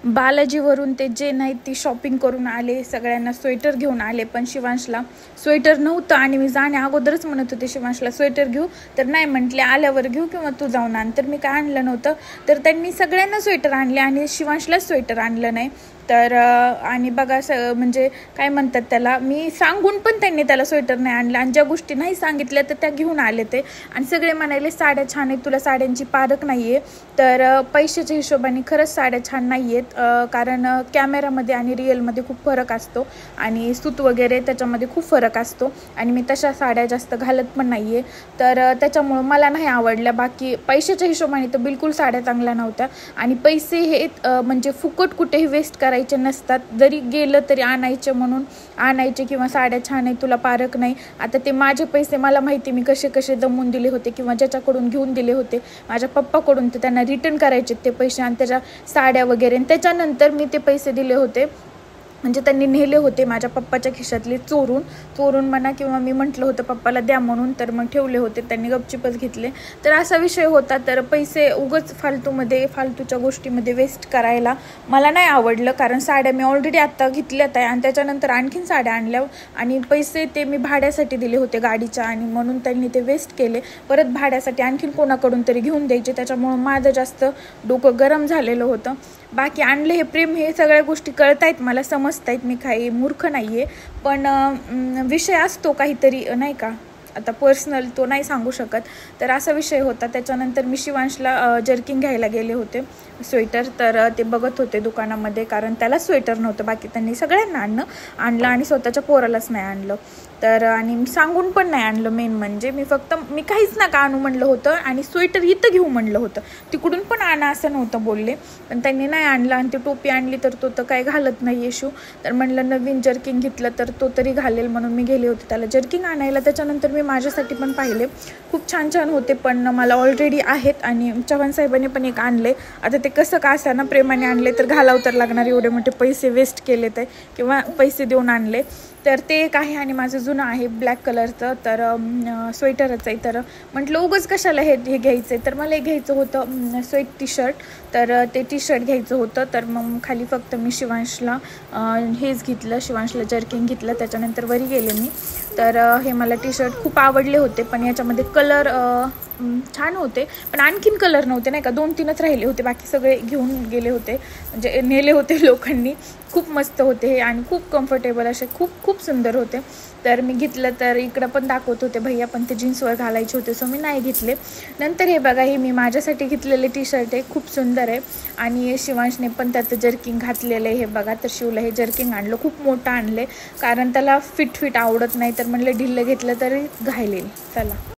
बालाजीवरून ते जे नाही ती शॉपिंग करून आले, सगळ्यांना स्वेटर घेऊन आले, पण शिवांशला स्वेटर नव्हतं आणि मी जाण्या अगोदरच म्हणत होते शिवांशला स्वेटर घेऊ, तर नाही म्हटले आल्यावर घेऊ किंवा तू जाऊन आण. तर मी काय आणलं नव्हतं, तर त्यांनी सगळ्यांना स्वेटर आणले आणि शिवांशला स्वेटर आणलं नाही. तर आणि बघा म्हणजे काय म्हणतात त्याला, मी सांगून पण त्यांनी त्याला स्वेटर नाही आणलं आणि ज्या गोष्टी नाही सांगितल्या तर त्या घेऊन आले ते. आणि सगळे म्हणाले साड्या छान आहेत, तुला साड्यांची पारख नाही आहे. तर पैशाच्या हिशोबाने खरंच साड्या छान नाही आहेत, कारण कॅमेरामध्ये आणि रिअलमध्ये खूप फरक असतो आणि सूत वगैरे त्याच्यामध्ये खूप फरक असतो आणि मी तशा साड्या जास्त घालत पण नाही आहे. तर त्याच्यामुळं मला नाही आवडल्या. बाकी पैशाच्या हिशोबाने तर बिलकुल साड्या चांगल्या नव्हत्या आणि पैसे हे म्हणजे फुकट कुठेही वेस्ट करायचे नसतात. जरी गेलं तरी आणायचे म्हणून आणायचे, किंवा साड्या छान आहे तुला पारख नाही. आता ते माझे पैसे मला माहिती, मी कसे कसे दमून दिले होते किंवा ज्याच्याकडून घेऊन दिले होते माझ्या पप्पाकडून, तर त्यांना रिटर्न करायचे ते पैसे आणि त्याच्या साड्या वगैरे. आणि त्याच्यानंतर मी ते पैसे दिले होते, म्हणजे त्यांनी नेले होते माझ्या पप्पाच्या खिशातले चोरून म्हणा, किंवा मी म्हटलं होतं पप्पाला द्या म्हणून, तर मग ठेवले होते त्यांनी, गपचिपच घेतले. तर असा विषय होता. तर पैसे उगाच फालतूच्या गोष्टीमध्ये वेस्ट करायला मला नाही आवडलं, कारण साड्या मी ऑलरेडी आत्ता घेतल्यात आहे आणि त्याच्यानंतर आणखीन साड्या आणल्या आणि पैसे ते मी भाड्यासाठी दिले होते गाडीच्या, आणि म्हणून त्यांनी ते वेस्ट केले. परत भाड्यासाठी आणखीन कोणाकडून तरी घेऊन द्यायचे, त्याच्यामुळं माझं जास्त डोकं गरम झालेलं होतं. बाकी आणले हे प्रेम, हे सगळ्या गोष्टी कळत आहेत मला, समजत आहेत, मी काही मूर्ख नाही आहे. पण विषय असतो काहीतरी नाही का, आता पर्सनल तो नाही सांगू शकत. तर असा विषय होता. त्याच्यानंतर मी शिवांशला जर्किंग घ्यायला गेले होते, स्वेटर. तर ते बघत होते दुकानामध्ये, कारण त्याला स्वेटर नव्हतं, बाकी त्यांनी सगळ्यांना आणलं आणि स्वतःच्या पोरालाच नाही आणलं. तर आणि सांगून पण नाही आणलं. मेन म्हणजे मी काहीच नका आणू म्हणलं होतं आणि स्वेटर इथं घेऊ म्हणलं होतं, तिकडून पण आणा असं नव्हतं बोलले, पण त्यांनी नाही आणलं. आणि ती टोपी आणली तर तो तर काही घालत नाही येशू, तर म्हणलं नवीन जर्किंग घेतलं तर तो तरी घालेल म्हणून मी गेले होते त्याला जर्किंग आणायला. त्याच्यानंतर मी माझ्यासाठी पण पाहिले, खूप छान छान होते, पण मला ऑलरेडी आहेत. आणि चव्हाण साहेबांनी पण एक आणले. आता ते कसं का असा ना, प्रेमाने आणले तर घालावं तर लागणार, एवढे मोठे पैसे वेस्ट केले ते किंवा पैसे देऊन आणले. तर ते एक आहे आणि माझं जुनं आहे ब्लॅक कलरचं, तर स्वेटरच आहे. तर म्हटलं उगाच कशाला हे घ्यायचं आहे, तर मला हे घ्यायचं होतं टी शर्ट. तर ते टी शर्ट घ्यायचं होतं. तर मग खाली फक्त मी शिवांशला हेच घेतलं, शिवांशला जर्किंग घेतलं. त्याच्यानंतर वरी गेले मी. तर हे मला टी शर्ट खूप आवडले होते, पण याच्यामध्ये कलर छान होते, पण आणखीन कलर नव्हते नाही का, 2-3च राहिले होते, बाकी सगळे घेऊन गेले होते, म्हणजे नेले होते लोकांनी. खूप मस्त होते हे आणि खूप कम्फर्टेबल असे, खूप सुंदर होते. तर मी घेतलं. तर इकडं पण दाखवत होते भैया, पण ते जीन्सवर घालायचे होते, सो मी नाही घेतले. नंतर हे बघा, हे मी माझ्यासाठी घेतलेले टी शर्ट आहे, खूप सुंदर आहे. आणि शिवांशने पण त्याचं जर्किंग घातलेलं आहे, हे बघा. तर शिवला हे जर्किंग आणलं, खूप मोठं आणले, कारण त्याला फिट आवडत नाही, तर म्हणलं ढिल्लं घेतलं तरी घालेल. चला.